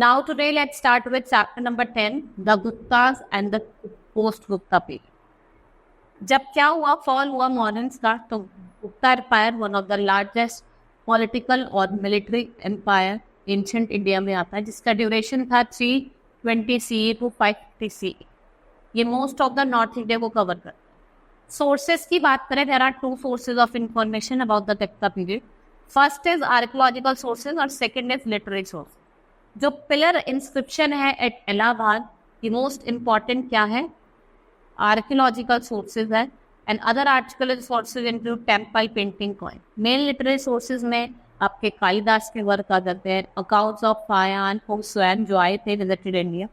Now today let's start with chapter number 10, the Guptas and the post-Gupta period. जब क्या हुआ, fall हुआ मॉडर्न्स का, तो Gupta empire one of the largest political और मिलिट्री एम्पायर एंशिएंट इंडिया में आता है, जिसका ड्यूरेशन था 320 CE टू 550 CE. ये most of the north India को कवर करता है. सोर्सेज की बात करें, there are two sources of information about the Gupta period. First is archaeological sources और सेकंड इज लिटरेरी सोर्स. जो पिलर इंस्क्रिप्शन है एट इलाहाबाद, ये मोस्ट इम्पॉर्टेंट क्या है? आर्कियोलॉजिकल सोर्सेज है. And other archaeological sources include temple, painting, coin. Main literary sources में आपके कालिदास के वर्क आ जाते हैं, अकाउंट्स ऑफ फायान, होसुएन जो आए थे, visited India.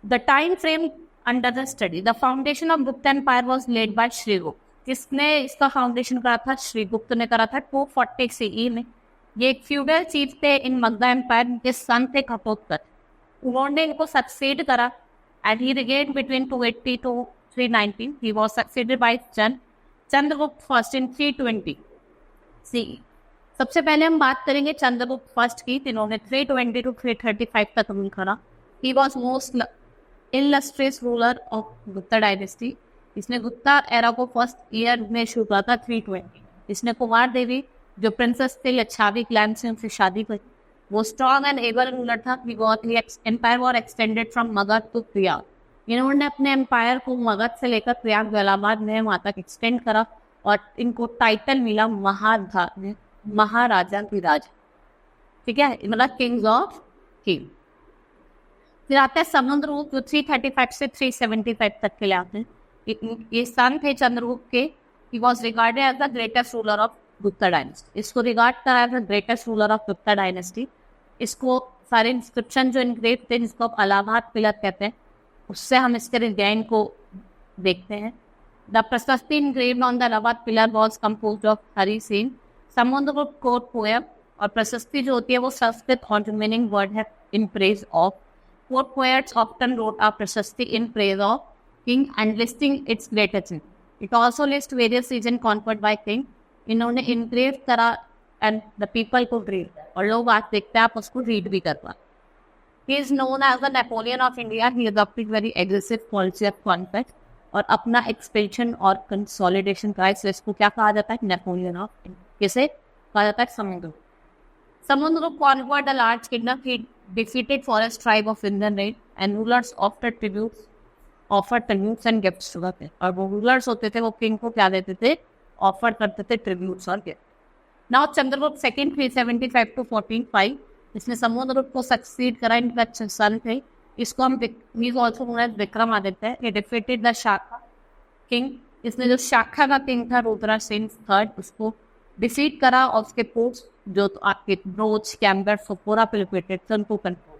The time frame under the study, the foundation of Gupta empire was laid by Srigupta. किसने इसका फाउंडेशन करा था? श्रीगुप्त ने करा था 240 CE में. ये एक फ्यूडल चीफ थे इन मगधा एम्पायर, के सन थे घटोत्कच. उन्होंने इनको सक्सेड करा and he reigned between 280 to 319. He was succeeded by Chandragupta first in 320 CE. सबसे पहले हम बात करेंगे चंद्रगुप्त फर्स्ट की. इन्होंने 320 to 335 तक रूल करा. He was most illustrious ruler of Gupta dynasty. इसने गुप्ता एरा को फर्स्ट ईयर में शुरू करा था 320. इसने कुमार देवी जो प्रिंसेस थे लच्छावी क्लैन से उनसे शादी की. वो स्ट्रॉन्ग एंड एबल रूलर था. Empire was extended from Magadh to Prayag. इन्होंने अपने एम्पायर को मगध से लेकर प्रयाग इलाहाबाद में वहाँ तक एक्सटेंड करा और इनको टाइटल मिला महाराजा की राजा. ठीक है, मतलब किंग्स ऑफ किंग. फिर आता है समुद्रगुप्त जो 335 से 375 तक के लिए आते हैं. ये सन थे चंद्रगुप्त के. He was regarded as the greatest ruler of Gupta dynasty. इसको रिगार्ड करा as the greatest ruler of Gupta dynasty. इसको सारे इंस्क्रिप्शन जो इनग्रेव थे, जिसको आप इलाहाबाद पिलर कहते हैं, उससे हम इसके डिजाइन को देखते हैं. द प्रशस्ति engraved on the Allahabad pillar was composed of Hari Sen. Samudragupta court poem, और प्रशस्ति जो होती है वो संस्कृत और जो मीनिंग वर्ड है in praise of. Court poets often wrote a prashasti in praise of king and listing its great achievement. It also list various reason conferred by king. इन्होंने इनग्रेव करा एंड द पीपल को read, और लोग आज देखते हैं, आप उसको रीड भी कर पा. He is known as the Napoleon of India. He adopted very aggressive policy of conquest और अपना एक्सपेंशन और कंसोलिडेशन का. इसको क्या कहा जाता है? Napoleon of India. किसे कहा जाता है? Samudragupta. Samudragupta conquered the large kingdom. He defeated forest tribe of Indian red and rulers offer tributes and gifts to the king. और वो रूलर्स होते थे वो किंग को क्या देते थे? ऑफर करते थे ट्रिब्यूट्स और gift. Now Chandragupta second 375 to 1405. इसने समुद्रगुप्त को सक्सीड करा. इनका सन थे. इसको हम also known as Vikramaditya. He defeated the Shaka king. इसने जो शाखा का किंग था रुद्रा सेन थर्ड, उसको डिफीट करा और उसके पोस्ट जो तो आपके ब्रोच, कैम्बर, सोपोरा पे लोकेटेड थे उनको control.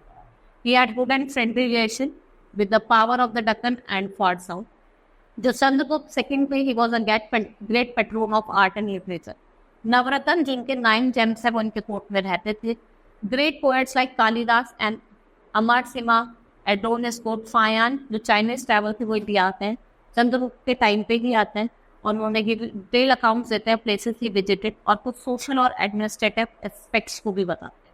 He had good and friendly relation with the power of the Deccan and far south. जो चंद्रगुप्त सेकंड पे, he was a great patron of art and literature. Navaratna जिनके 9 जेम्स है वो इनके कोर्ट में रहते थे. Great poets like Kalidas and Amarasimha, एडोनिस कोट, फायान जो चाइनीज ट्रैवल थे वो इंडिया आते हैं चंद्रगुप्त के टाइम पे ही आते हैं, और उन्होंने डिटेल अकाउंट्स देते हैं प्लेसेस ही विजिटेड और कुछ सोशल और एडमिनिस्ट्रेटिव एस्पेक्ट्स को भी बताते हैं.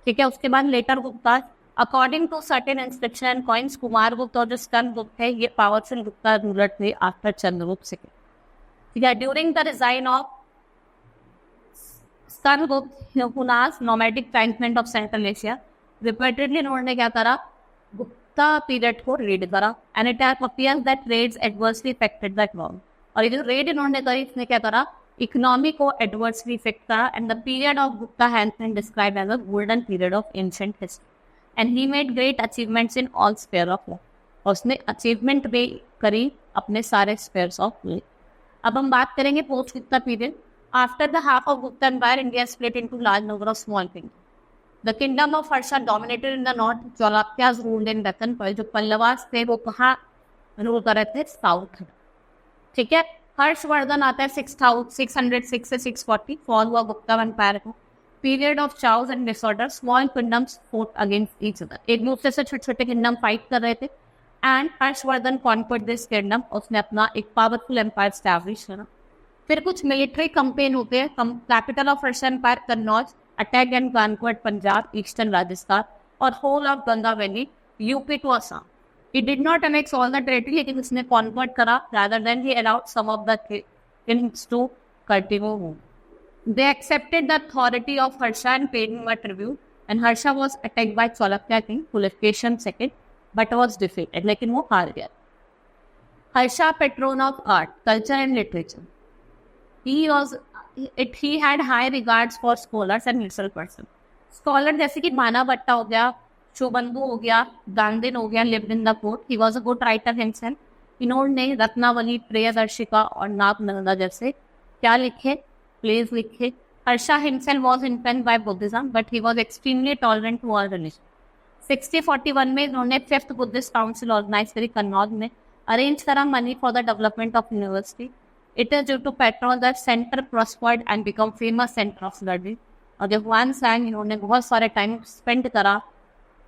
ठीक है, उसके बाद later Gupta. According to certain inscription and coins, Kumaragupta और जो स्कंद गुप्त है ये पावरफुल गुप्ता रूलर थे आफ्टर चंद्रगुप्त सेकंड. ठीक है, during the reign of Skandagupta Hunas nomadic tribesmen of central Asia, repeatedly इन्होंने क्या करा? गुप्ता पीरियड को रेड करा. And it appears that raids adversely affected the economy. और ये जो रेड इन्होंने करी इसने क्या करा? इकोनॉमी को एडवर्सली इफेक्ट करा. And the period of Gupta has been described as a golden period of ancient history. And he made great achievements in all sphere of life. और उसने अचीवमेंट भी करी अपने सारे स्फीयर्स ऑफ लाइफ. अब हम बात करेंगे post Gupta period. After the half of Gupta Empire, India split into large number of small kingdoms. The kingdom of Harsha dominated in the north. Cholukyas ruled in Deccan. पर जो पल्लवास थे वो कहाँ rule कर रहे थे? साउथ. ठीक है, हर्षवर्धन आता है 606 से 640. फॉल हुआ गुप्ता एम्पायर को. Period of chaos and disorder. Small kingdoms fought against each other. एक दूसरे से छोटे छोटे किंगडम फाइट कर रहे थे. And Harshavardhana conquered this kingdom. उसने अपना एक पावरफुल एम्पायर स्टैब्लिश करा. फिर कुछ मिलिट्री कैंपेन होते हैं. कैपिटल ऑफ रशियन empire Kannauj, attack and conquered Punjab, eastern Rajasthan. और whole of Ganga Valley, UP to Assam. He did not annex all the territory, लेकिन उसने convert करा, rather than he allowed some of the kings to continue rule. They accepted the authority of Harsha and paid him a tribute, and Harsha was attacked by Cholakya king Pulakeshin II, but was defeated, लेकिन वो हार गया. Harsha, patron of art, culture and literature. He had high regards for scholars and literal persons. Scholar जैसे कि माना भट्टा हो गया, शोबंधु हो गया, गांधीन हो गया, lived in the court. He was a good writer himself. इन्होंने रत्नावली, प्रियदर्शिका और नागनंदा जैसे क्या लिखे, plays लिखे. Harsha himself was influenced by Buddhism, but he was extremely tolerant to all religions. 1641 में इन्होंने 5th Buddhist Council organize करी कन्नौज में, arrange करा money for the development of university. It is due to Patron that center prospered and become famous center of study. और जब one सैंग इन्होंने बहुत सारे टाइम स्पेंड करा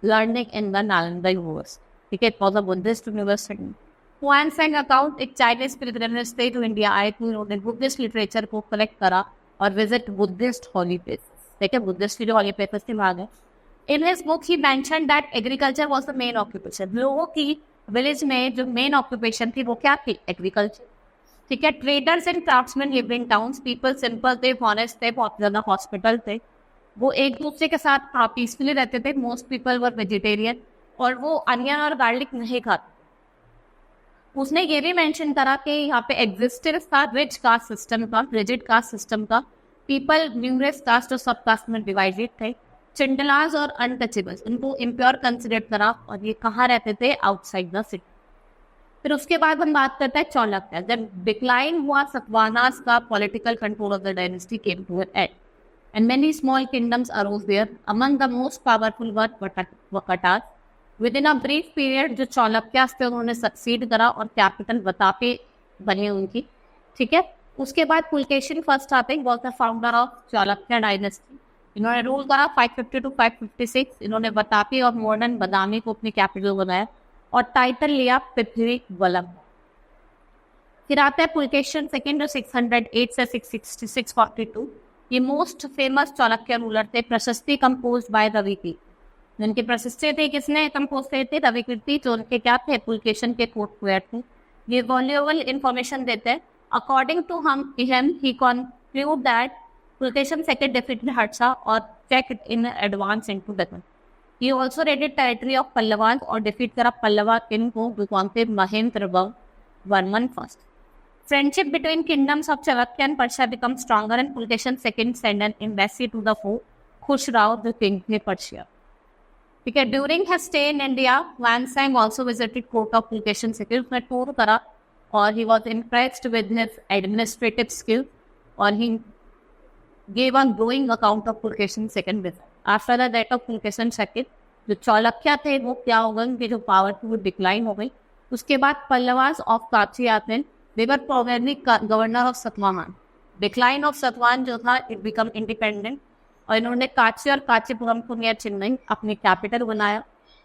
learning in the Nalanda university, ठीक है, it was a Buddhist university. One सैंग account एक Chinese pilgrimage थे जो इंडिया आए थे, इन्होंने बुद्धिस्ट लिटरेचर को कलेक्ट करा और विजिट बुद्धिस्ट हॉली प्लेसेस, ठीक है, बुद्धिस्ट की जो हॉली प्लेसेस थे वहाँ गए. In his book he mention that agriculture was the main occupation. लोगों की विलेज में जो मेन ऑक्यूपेशन थी वो क्या थी, एग्रीकल्चर, ठीक है. Traders and craftsman lived in towns, people simple थे, ऑनेस्ट थे, बहुत ज़्यादा हॉस्पिटल थे, वो एक दूसरे के साथ पीसफुली रहते थे. मोस्ट पीपल वर वेजिटेरियन और वो अनियन और गार्लिक नहीं खाते. उसने ये भी मेंशन करा कि यहाँ पे एग्जिस्टेंस था रिच कास्ट सिस्टम का, रिजिड कास्ट सिस्टम का. पीपल न्यूमरस कास्ट और सब कास्ट में डिवाइडेड थे. चिंडलाज और अनटचेबल्स उनको इम्प्योर कंसिडर करा और ये कहाँ रहते थे, आउटसाइड द सिटी. फिर उसके बाद हम बात करते हैं चालुक्य. जब डिक्लाइन हुआ सतवाहनास का political control of the dynasty came to an end and many small kingdoms arose there. Among the most powerful were Vakatars. Within a brief period जो चालुक्यास थे उन्होंने सक्सीड करा और कैपिटल वतापे बने उनकी, ठीक है. उसके बाद पुलकेशिन फर्स्ट आते हैं, was the founder of Chalukya dynasty. इन्होंने रूल करा 550 to 556. इन्होंने वतापी और मॉडर्न बदामी को अपनी कैपिटल बनाया और टाइटल लिया पृथ्वी वल्लभ. फिर आता है पुलकेशिन सेकेंड जो 608 से 642. ये मोस्ट फेमस चाणक्य रूलर थे. प्रशस्ति कंपोज बाय रविकीर्ति. जिनकी प्रशस्ति थे किसने कंपोज किए थे, रविकीर्ति, जो उनके क्या थे, पुलकेशिन के कोर्ट पोएट थे. ये वैल्यूएबल इंफॉर्मेशन देते हैं. According to he conclude that Pulakeshin second defeated Harsha और check in advance into Deccan. He also raided territory of Pallavan और डिफीट करा पल्लवा किंग को विक्वांते Mahendravarman first. Friendship between kingdoms of Chalukya and Persha became stronger, and Pulkeshin II sent an embassy to the foe, Khusrau, the king of Persia. Okay, during his stay in India, Wansang also visited court of Pulkeshin II. उसने tour करा और he was impressed with his administrative skill और he gave a glowing account of Pulkeshin II visit. After the death of Pulkeshin II, जो चालुक्य थे वो क्या हो गए, उनकी जो पावर थी वो डिक्लाइन हो गई. उसके बाद पल्लवास ऑफ काची आते हैं. They were probably governor of Satavahan. Decline of Satavahan जो था, it become independent. और इन्होंने काची और काचीपुरम को नियर चेन्नई अपनी कैपिटल बनाया.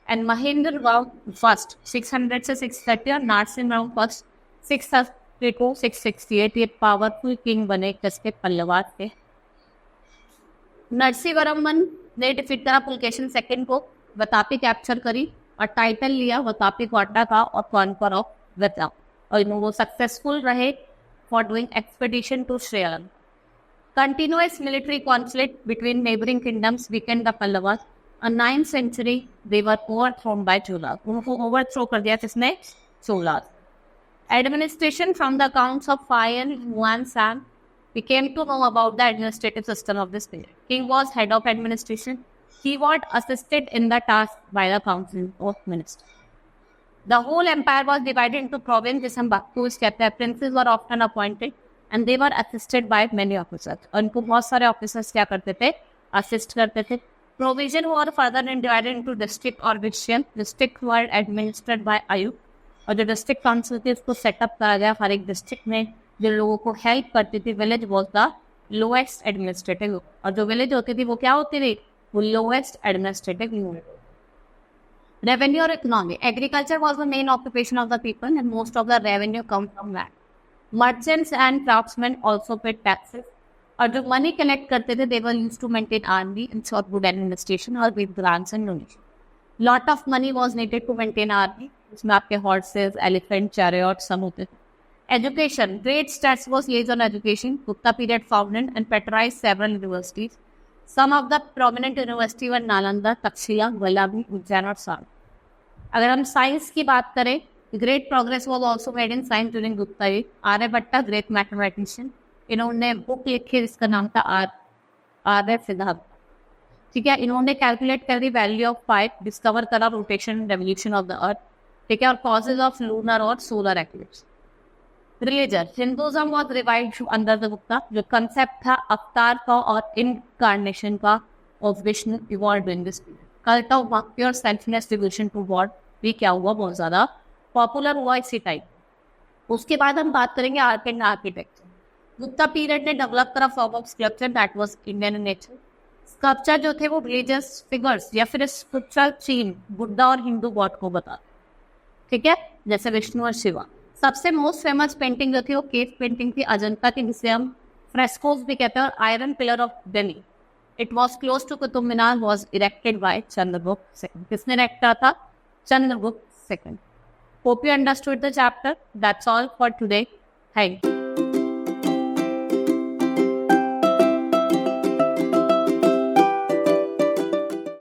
एंड महेंद्र राव फर्स्ट 600 से 630 और नरसिम्हा राव फर्स्ट 630 to 668 ये पावरफुल किंग बने जिसके पल्लवास थे. नरसिंहवर्मन ने डिफीट करा पुलकेशिन सेकंड को, वतापी कैप्चर करी और टाइटल लिया. वतापी को अड्डा था और कॉन्कर ऑफ वताप. और वो सक्सेसफुल रहे for doing expedition to Sri Lanka. Continuous military conflict between neighbouring kingdoms weakened the Pallavas. 9th century they were overthrown by Cholas. उनको ओवरथ्रो कर दिया किसने, Cholas. Administration from the accounts of फायर Huansang. We came to know about the administrative system of this period. King was head of administration. He was assisted in the task by the council of ministers. The whole empire was divided into provinces and Bakus कहते हैं. Princes were often appointed and they were assisted by many officers. उनको बहुत सारे officers क्या करते थे, assist करते थे. Provision were further divided into district or region. District were administered by आयुक्त. और जो district council थी उसको सेटअप करा गया हर एक district में जो लोगों को हेल्प करती थी. Village was the lowest administrative और जो village होती थी वो क्या होती थी, वो lowest administrative unit. Revenue or economy. Agriculture was the main occupation of the people and most of the revenue come from land. Merchants and craftsmen also paid taxes. और जो money collect करते थे they were used to maintain army and sort good administration or with grants and donations. Lot of money was needed to maintain army, उसमें आपके horse's, elephant, chariot सब होते थे. Education, great stress was laid on education. Gupta period founded and patronized several universities. Some of the prominent universities were Nalanda, Takshila, Vallabhi, Ujjain और Sar. अगर हम science की बात करें, great progress was also made in science during Gupta age. Aryabhata great mathematician, इन्होंने book लिखी जिसका नाम था आर्य सिद्धांत. ठीक है, इन्होंने कैलकुलेट कर दी वैल्यू ऑफ पाई, डिस्कवर करा rotation and revolution of the earth. ठीक है, और कॉजेज ऑफ लूनर और solar eclipse. Religion, Hinduism was revived under the Gupta. जो कंसेप्ट था अवतार का और इनकार्नेशन का of Vishnu evolve in this period. Cult of भक्ति और सेल्फलेस डिवोशन टू गॉड भी क्या हुआ, बहुत ज्यादा पॉपुलर हुआ इसी टाइम. उसके बाद हम बात करेंगे art and architecture. Gupta period ने डेवलप करा form of sculpture that was Indian in nature. Sculpture जो थे वो रिलीजियस फिगर्स या फिर स्पिरिचुअल थीम बुद्धा और हिंदू गॉड को बताते. ठीक है, जैसे विष्णु और शिवा. सबसे मोस्ट फेमस पेंटिंग जो थी वो केव पेंटिंग थी अजंता की, जिसे हम फ्रेस्कोस भी कहते हैं. और iron pillar of Delhi, it was close to Qutub Minar, was erected by Chandragupta second. किसने इरेक्ट करा था? Chandragupta second. Hope you understood the chapter. That's all for today. Thank you.